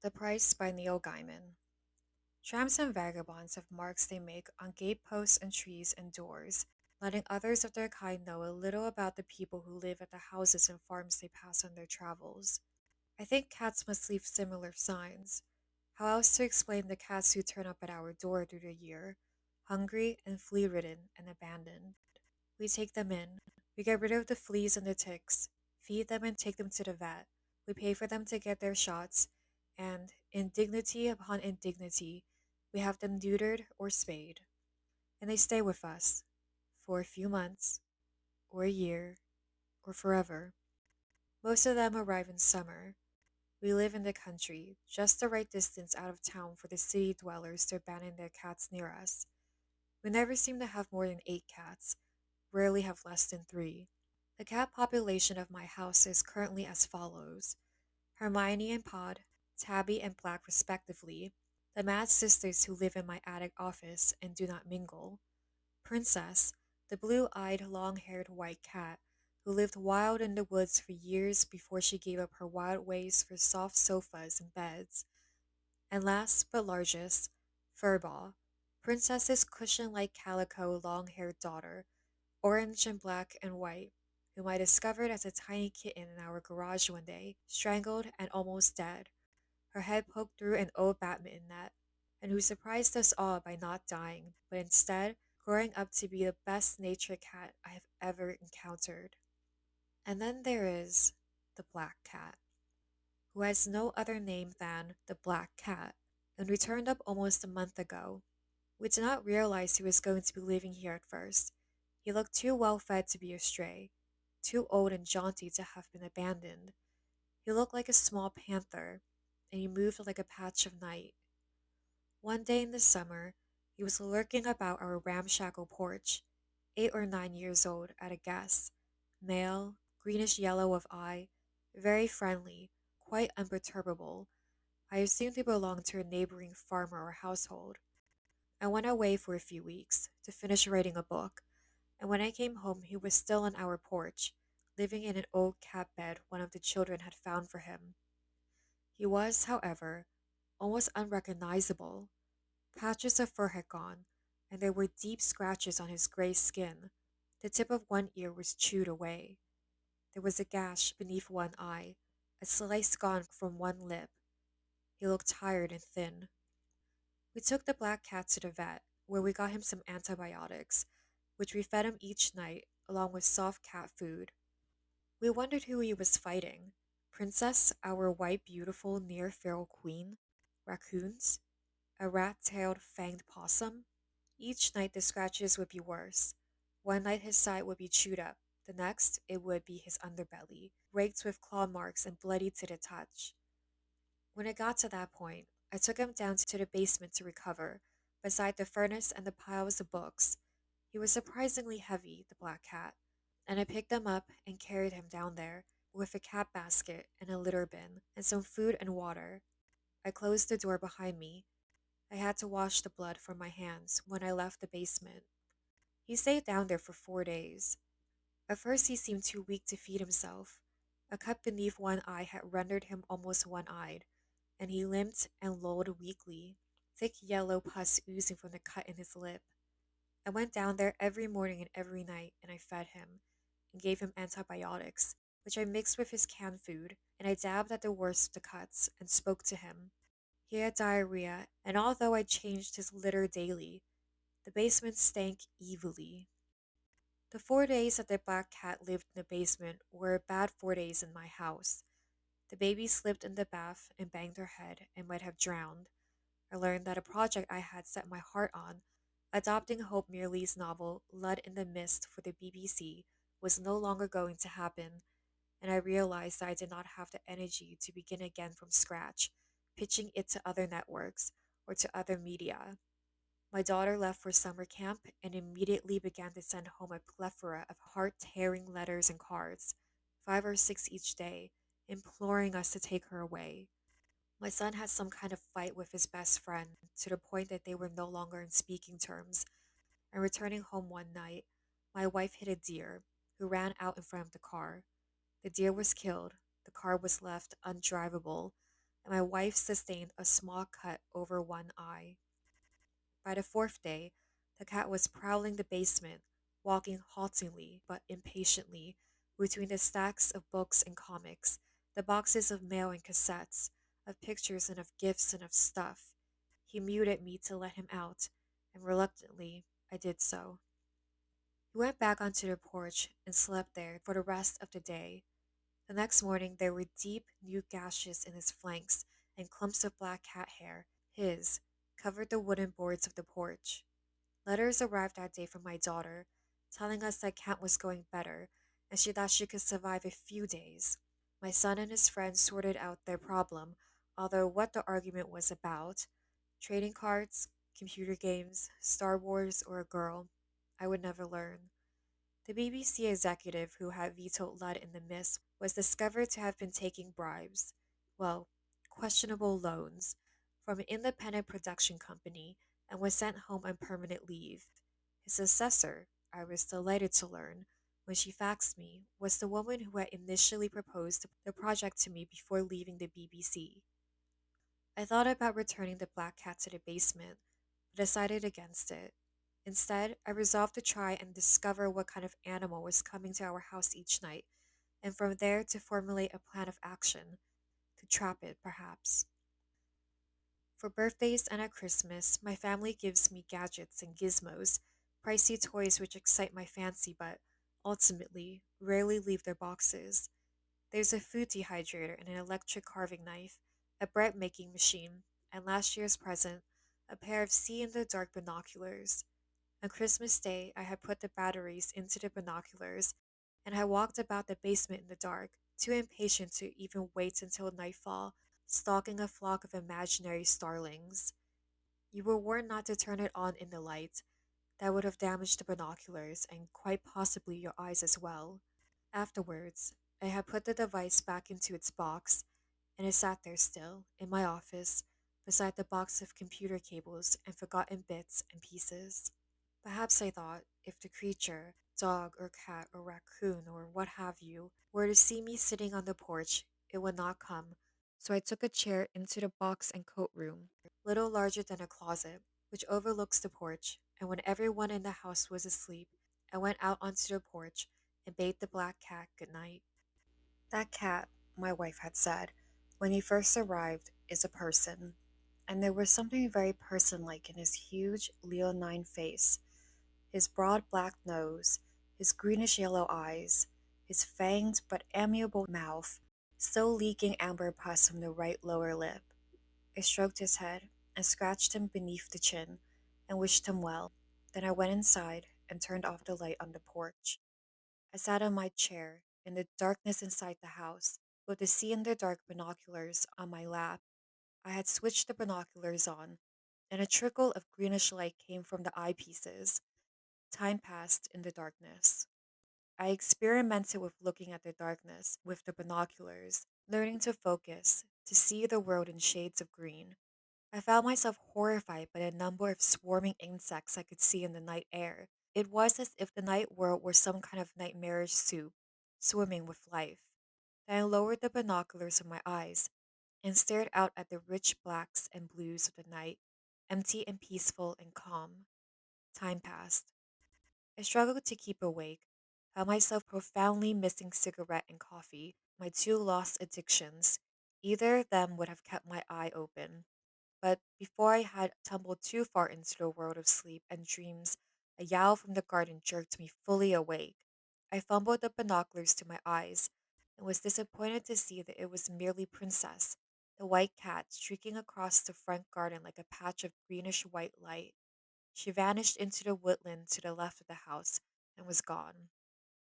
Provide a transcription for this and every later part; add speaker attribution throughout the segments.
Speaker 1: The Price by Neil Gaiman. Tramps and vagabonds have marks they make on gateposts and trees and doors, letting others of their kind know a little about the people who live at the houses and farms they pass on their travels. I think cats must leave similar signs. How else to explain the cats who turn up at our door through the year, hungry and flea ridden and abandoned? We take them in. We get rid of the fleas and the ticks, feed them and take them to the vet. We pay for them to get their shots, and, indignity upon indignity, we have them neutered or spayed. And they stay with us for a few months, or a year, or forever. Most of them arrive in summer. We live in the country, just the right distance out of town for the city dwellers to abandon their cats near us. We never seem to have more than 8 cats, rarely have less than 3. The cat population of my house is currently as follows: Hermione and Pod, Tabby and Black respectively, the mad sisters who live in my attic office and do not mingle, Princess, the blue-eyed, long-haired white cat who lived wild in the woods for years before she gave up her wild ways for soft sofas and beds, and last but largest, Furball, Princess's cushion-like calico long-haired daughter, orange and black and white, whom I discovered as a tiny kitten in our garage one day, strangled and almost dead, her head poked through an old badminton net, and who surprised us all by not dying, but instead growing up to be the best natured cat I have ever encountered. And then there is the black cat, who has no other name than the black cat, and returned up almost a month ago. We did not realize he was going to be living here at first. He looked too well fed to be a stray, too old and jaunty to have been abandoned. He looked like a small panther, and he moved like a patch of night. One day in the summer, he was lurking about our ramshackle porch, 8 or 9 years old at a guess, male, greenish yellow of eye, very friendly, quite imperturbable. I assumed he belonged to a neighboring farmer or household. I went away for a few weeks to finish writing a book, and when I came home, he was still on our porch, living in an old cat bed one of the children had found for him. He was, however, almost unrecognizable. Patches of fur had gone, and there were deep scratches on his gray skin. The tip of one ear was chewed away. There was a gash beneath one eye, a slice gone from one lip. He looked tired and thin. We took the black cat to the vet, where we got him some antibiotics, which we fed him each night, along with soft cat food. We wondered who he was fighting: Princess, our white, beautiful, near feral queen, raccoons, a rat-tailed, fanged possum. Each night the scratches would be worse. One night his side would be chewed up, the next it would be his underbelly, raked with claw marks and bloody to the touch. When it got to that point, I took him down to the basement to recover, beside the furnace and the piles of books. He was surprisingly heavy, the black cat, and I picked him up and carried him down there, with a cat basket and a litter bin, and some food and water. I closed the door behind me. I had to wash the blood from my hands when I left the basement. He stayed down there for 4 days. At first, he seemed too weak to feed himself. A cut beneath one eye had rendered him almost one-eyed, and he limped and lolled weakly, thick yellow pus oozing from the cut in his lip. I went down there every morning and every night, and I fed him, and gave him antibiotics, which I mixed with his canned food, and I dabbed at the worst of the cuts, and spoke to him. He had diarrhea, and although I changed his litter daily, the basement stank evilly. The 4 days that the black cat lived in the basement were a bad 4 days in my house. The baby slipped in the bath and banged her head and might have drowned. I learned that a project I had set my heart on, adopting Hope Merley's novel Blood in the Mist for the BBC, was no longer going to happen, and I realized that I did not have the energy to begin again from scratch, pitching it to other networks or to other media. My daughter left for summer camp and immediately began to send home a plethora of heart-tearing letters and cards, 5 or 6 each day, imploring us to take her away. My son had some kind of fight with his best friend to the point that they were no longer on speaking terms, and returning home one night, my wife hit a deer, who ran out in front of the car. The deer was killed, the car was left undrivable, and my wife sustained a small cut over one eye. By the fourth day, the cat was prowling the basement, walking haltingly but impatiently between the stacks of books and comics, the boxes of mail and cassettes, of pictures and of gifts and of stuff. He muted me to let him out, and reluctantly I did so. He went back onto the porch and slept there for the rest of the day. The next morning, there were deep, new gashes in his flanks, and clumps of black cat hair, his, covered the wooden boards of the porch. Letters arrived that day from my daughter, telling us that Cat was going better, and she thought she could survive a few days. My son and his friends sorted out their problem, although what the argument was about, trading cards, computer games, Star Wars, or a girl, I would never learn. The BBC executive who had vetoed Ludd in the Mist was discovered to have been taking bribes, well, questionable loans, from an independent production company and was sent home on permanent leave. His successor, I was delighted to learn, when she faxed me, was the woman who had initially proposed the project to me before leaving the BBC. I thought about returning the black cat to the basement, but decided against it. Instead, I resolved to try and discover what kind of animal was coming to our house each night, and from there to formulate a plan of action, to trap it, perhaps. For birthdays and at Christmas, my family gives me gadgets and gizmos, pricey toys which excite my fancy but, ultimately, rarely leave their boxes. There's a food dehydrator and an electric carving knife, a bread making machine, and last year's present, a pair of see in the dark binoculars. On Christmas Day, I had put the batteries into the binoculars and had walked about the basement in the dark, too impatient to even wait until nightfall, stalking a flock of imaginary starlings. You were warned not to turn it on in the light. That would have damaged the binoculars and quite possibly your eyes as well. Afterwards, I had put the device back into its box, and it sat there still, in my office, beside the box of computer cables and forgotten bits and pieces. Perhaps I thought if the creature, dog or cat or raccoon or what have you, were to see me sitting on the porch, it would not come. So I took a chair into the box and coat room, little larger than a closet, which overlooks the porch, and when everyone in the house was asleep, I went out onto the porch and bade the black cat good night. That cat, my wife had said, when he first arrived, is a person, and there was something very person like in his huge, leonine face, his broad black nose, his greenish yellow eyes, his fanged but amiable mouth, still leaking amber pus from the right lower lip. I stroked his head and scratched him beneath the chin and wished him well. Then I went inside and turned off the light on the porch. I sat on my chair in the darkness inside the house with the see in the dark binoculars on my lap. I had switched the binoculars on, and a trickle of greenish light came from the eyepieces. Time passed in the darkness. I experimented with looking at the darkness with the binoculars, learning to focus, to see the world in shades of green. I found myself horrified by the number of swarming insects I could see in the night air. It was as if the night world were some kind of nightmarish soup, swimming with life. Then I lowered the binoculars from my eyes and stared out at the rich blacks and blues of the night, empty and peaceful and calm. Time passed. I struggled to keep awake, found myself profoundly missing cigarette and coffee, my two lost addictions. Either of them would have kept my eye open. But before I had tumbled too far into the world of sleep and dreams, a yowl from the garden jerked me fully awake. I fumbled the binoculars to my eyes and was disappointed to see that it was merely Princess, the white cat streaking across the front garden like a patch of greenish white light. She vanished into the woodland to the left of the house and was gone.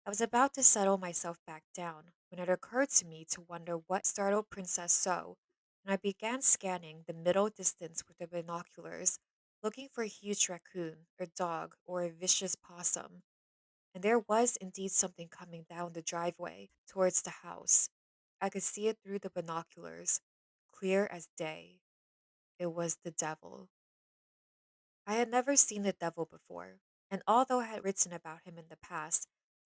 Speaker 1: I was about to settle myself back down when it occurred to me to wonder what startled Princess so, and I began scanning the middle distance with the binoculars, looking for a huge raccoon, or dog, or a vicious possum. And there was indeed something coming down the driveway towards the house. I could see it through the binoculars, clear as day. It was the devil. I had never seen the devil before, and although I had written about him in the past,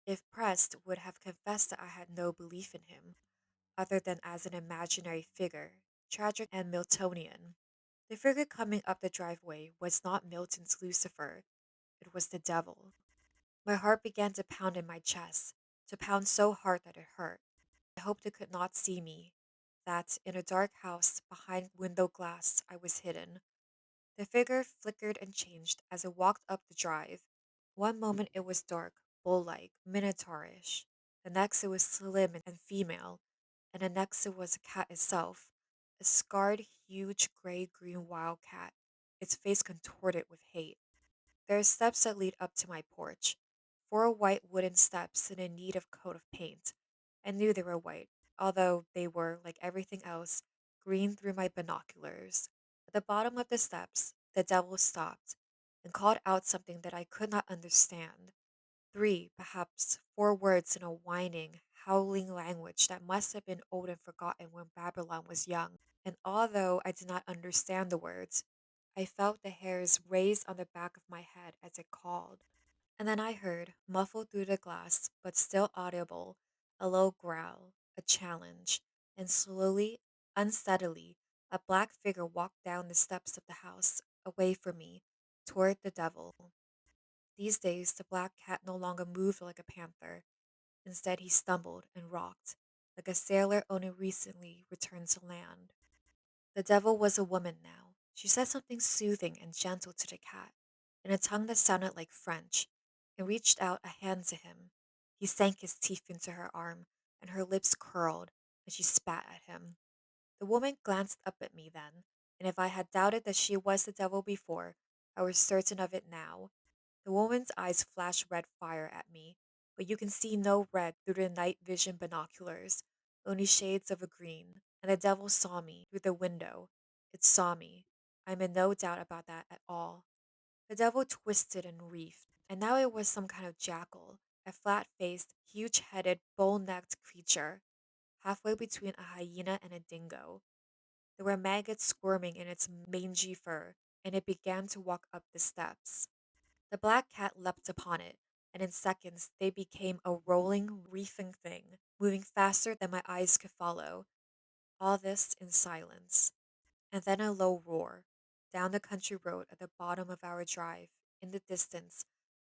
Speaker 1: if pressed, would have confessed that I had no belief in him, other than as an imaginary figure. tragic and Miltonian. The figure coming up the driveway was not Milton's Lucifer, it was the devil. My heart began to pound in my chest, to pound so hard that it hurt. I hoped it could not see me, that in a dark house behind window glass I was hidden. The figure flickered and changed as it walked up the drive. One moment it was dark, bull like, minotaurish. The next it was slim and female, and the next it was a cat itself, a scarred, huge gray green wildcat, its face contorted with hate. There are steps that lead up to my porch. Four white wooden steps in a need of coat of paint. I knew they were white, although they were, like everything else, green through my binoculars. At the bottom of the steps, the devil stopped and called out something that I could not understand. Three, perhaps four words in a whining, howling language that must have been old and forgotten when Babylon was young. And although I did not understand the words, I felt the hairs raise on the back of my head as it called. And then I heard, muffled through the glass, but still audible, a low growl, a challenge, and slowly, unsteadily, a black figure walked down the steps of the house, away from me, toward the devil. These days, the black cat no longer moved like a panther. Instead, he stumbled and rocked, like a sailor only recently returned to land. The devil was a woman now. She said something soothing and gentle to the cat, in a tongue that sounded like French, and reached out a hand to him. He sank his teeth into her arm, and her lips curled, and she spat at him. The woman glanced up at me then, and if I had doubted that she was the devil before, I was certain of it now. The woman's eyes flashed red fire at me, but you can see no red through the night vision binoculars, only shades of a green, and the devil saw me through the window. It saw me. I'm in no doubt about that at all. The devil twisted and wreathed, and now it was some kind of jackal, a flat faced, huge headed, bull necked creature, halfway between a hyena and a dingo. There were maggots squirming in its mangy fur, and it began to walk up the steps. The black cat leapt upon it, and in seconds they became a rolling, reefing thing, moving faster than my eyes could follow. All this in silence. And then a low roar. Down the country road at the bottom of our drive, in the distance,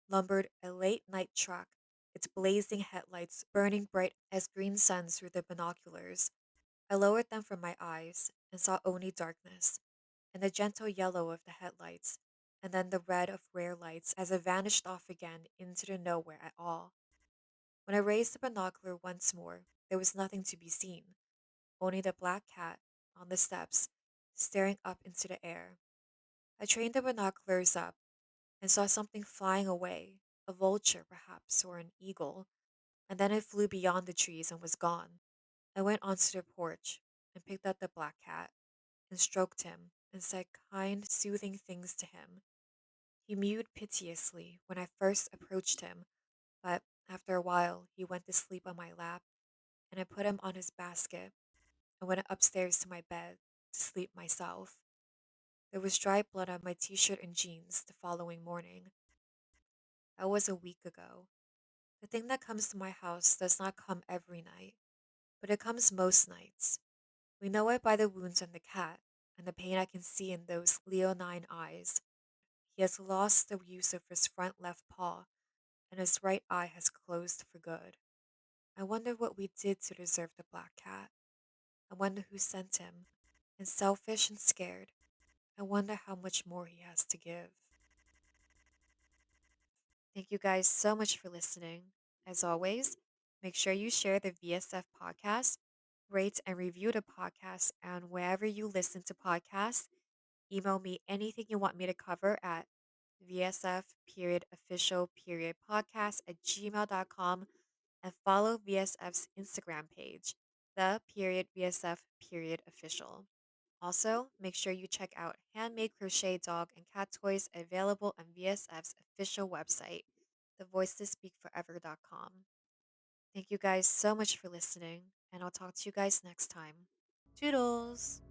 Speaker 1: lumbered a late night truck, its blazing headlights burning bright as green suns through the binoculars. I lowered them from my eyes and saw only darkness, and the gentle yellow of the headlights, and then the red of rear lights as it vanished off again into the nowhere at all. When I raised the binocular once more, there was nothing to be seen, only the black cat on the steps, staring up into the air. I trained the binoculars up and saw something flying away, a vulture perhaps, or an eagle, and then it flew beyond the trees and was gone. I went onto the porch and picked up the black cat and stroked him and said kind, soothing things to him. He mewed piteously when I first approached him, but after a while he went to sleep on my lap, and I put him on his basket and went upstairs to my bed to sleep myself. There was dry blood on my t-shirt and jeans the following morning. That was a week ago. The thing that comes to my house does not come every night, but it comes most nights. We know it by the wounds on the cat and the pain I can see in those leonine eyes. He has lost the use of his front left paw, and his right eye has closed for good. I wonder what we did to deserve the black cat. I wonder who sent him. And selfish and scared, I wonder how much more he has to give. Thank you guys so much for listening. As always, make sure you share the VSF podcast, rate and review the podcast, and wherever you listen to podcasts, email me anything you want me to cover at VSF period official period podcast at gmail.com, and follow VSF's Instagram page, the period VSF period official. Also, make sure you check out handmade crochet dog and cat toys available on VSF's official website, thevoicespeakforever.com. Thank you guys so much for listening, and I'll talk to you guys next time. Toodles!